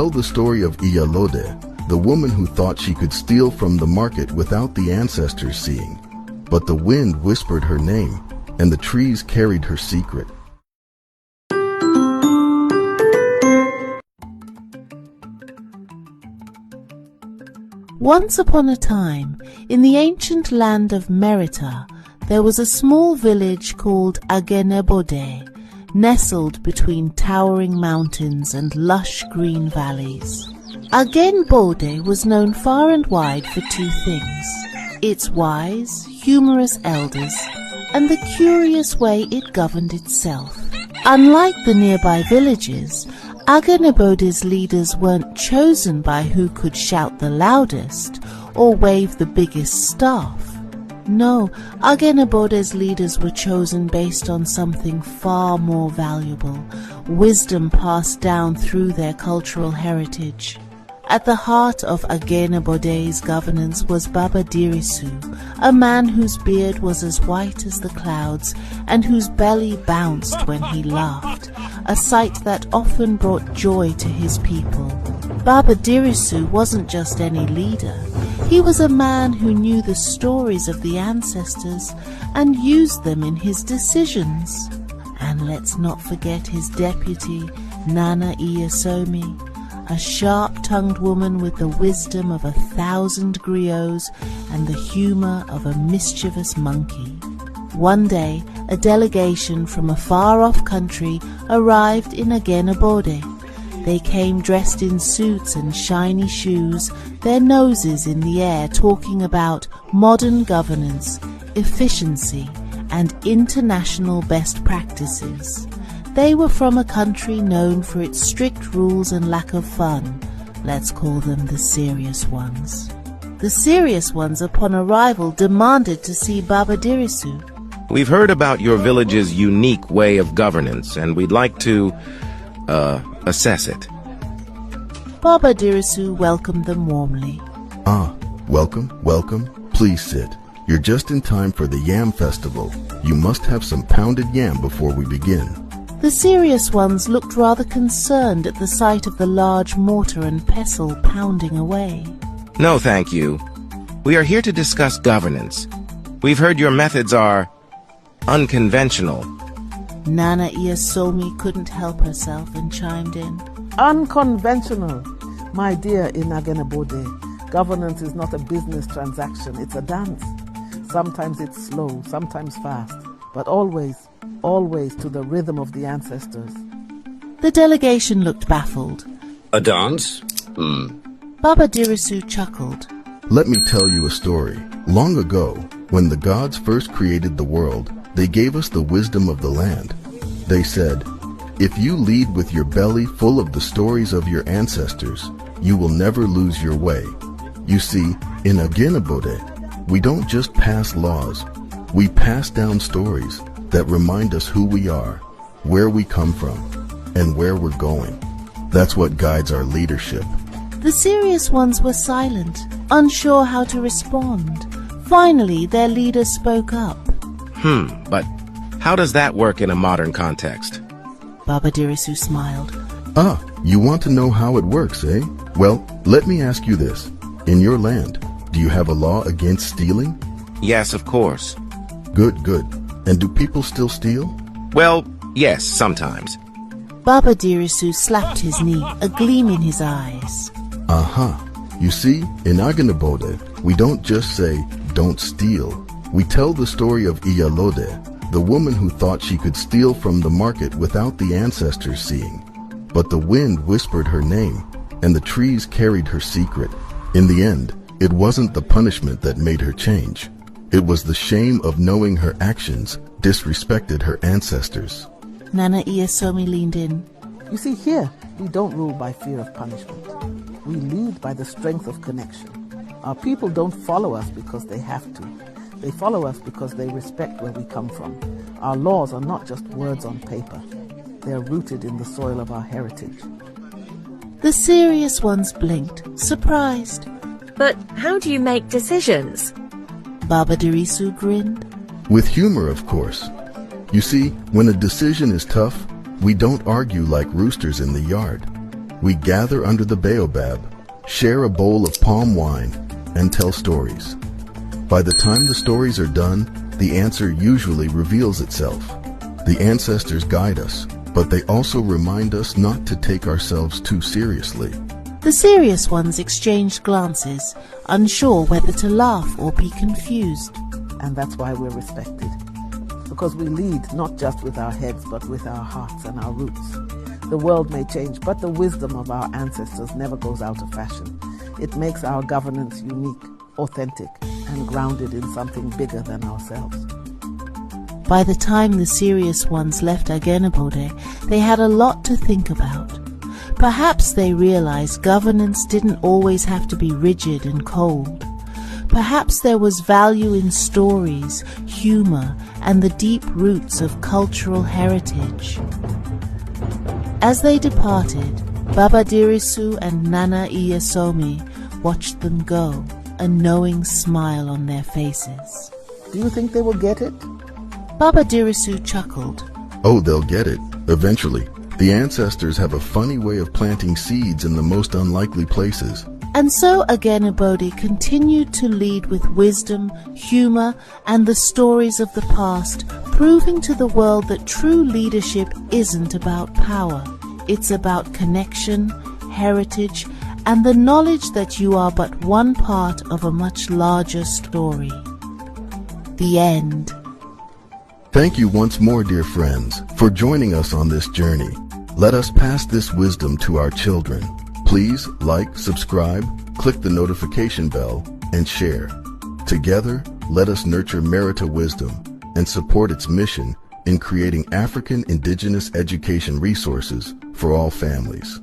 tell the story of Iyalode, the woman who thought she could steal from the market without the ancestors seeing. But the wind whispered her name, and the trees carried her secret. Once upon a time, in the ancient land of Merita, there was a small village called Agenebode, nestled between towering mountains and lush green valleys. Agenebode was known far and wide for two things: its wise, humorous elders, and the curious way it governed itself. Unlike the nearby villages, Agenebode's leaders weren't chosen by who could shout the loudest or wave the biggest staff. No, Agenebode's leaders were chosen based on something far more valuable: wisdom passed down through their cultural heritage. At the heart of Agenebode's governance was Baba Dirisu, a man whose beard was as white as the clouds and whose belly bounced when he laughed, a sight that often brought joy to his people. Baba Dirisu wasn't just any leader. He was a man who knew the stories of the ancestors and used them in his decisions. And let's not forget his deputy, Nana Iyasomi, a sharp-tongued woman with the wisdom of 1,000 griots and the humor of a mischievous monkey. One day, a delegation from a far-off country arrived in Agenebode. They came dressed in suits and shiny shoes, their noses in the air, talking about modern governance, efficiency, and international best practices. They were from a country known for its strict rules and lack of fun. Let's call them the serious ones. The serious ones, upon arrival, demanded to see Baba Dirisu. We've heard about your village's unique way of governance, and we'd like to, assess it. Baba Dirisu welcomed them warmly. Welcome. Please sit. You're just in time for the Yam Festival. You must have some pounded yam before we begin. The serious ones looked rather concerned at the sight of the large mortar and pestle pounding away. No, thank you. We are here to discuss governance. We've heard your methods are unconventional. Nana Iyasomi couldn't help herself and chimed in. Unconventional. My dear in Agenebode, governance is not a business transaction, it's a dance. Sometimes it's slow, sometimes fast, but always to the rhythm of the ancestors. The delegation looked baffled. A dance? Baba Dirisu chuckled. Let me tell you a story. Long ago, when the gods first created the world, they gave us the wisdom of the land. They said, if you lead with your belly full of the stories of your ancestors, you will never lose your way. You see, in Agenebode, we don't just pass laws, we pass down stories that remind us who we are, where we come from, and where we're going. That's what guides our leadership. The serious ones were silent, unsure how to respond. Finally, their leader spoke up. But how does that work in a modern context? Baba Dirisu smiled. You want to know how it works, eh? Well, let me ask you this. In your land, do you have a law against stealing? Yes, of course. Good. And do people still steal? Well, yes, sometimes. Baba Dirisu slapped his knee, a gleam in his eyes. You see, in Agenebode, we don't just say, don't steal. We tell the story of Iyalode, the woman who thought she could steal from the market without the ancestors seeing. But the wind whispered her name, and the trees carried her secret. In the end, it wasn't the punishment that made her change. It was the shame of knowing her actions disrespected her ancestors. Nana Iyasomi leaned in. You see, here, we don't rule by fear of punishment. We lead by the strength of connection. Our people don't follow us because they have to. They follow us because they respect where we come from. Our laws are not just words on paper. They are rooted in the soil of our heritage. The serious ones blinked, surprised. But how do you make decisions? Baba Dirisu grinned. With humor, of course. You see, when a decision is tough, we don't argue like roosters in the yard. We gather under the baobab, share a bowl of palm wine, and tell stories. By the time the stories are done, the answer usually reveals itself. The ancestors guide us, but they also remind us not to take ourselves too seriously. The serious ones exchanged glances, unsure whether to laugh or be confused. And that's why we're respected. Because we lead not just with our heads, but with our hearts and our roots. The world may change, but the wisdom of our ancestors never goes out of fashion. It makes our governance unique, authentic, and grounded in something bigger than ourselves. By the time the serious ones left Agenabode, they had a lot to think about. Perhaps they realized governance didn't always have to be rigid and cold. Perhaps there was value in stories, humor, and the deep roots of cultural heritage. As they departed, Baba Dirisu and Nana Iyasomi watched them go, a knowing smile on their faces. Do you think they will get it? Baba Dirisu chuckled. Oh, they'll get it, eventually. The ancestors have a funny way of planting seeds in the most unlikely places. And so Agenabode continued to lead with wisdom, humor, and the stories of the past, proving to the world that true leadership isn't about power. It's about connection, heritage, and the knowledge that you are but one part of a much larger story. The end. Thank you once more, dear friends, for joining us on this journey. Let us pass this wisdom to our children. Please like, subscribe, click the notification bell, and share. Together, let us nurture Merita wisdom and support its mission in creating African indigenous education resources for all families.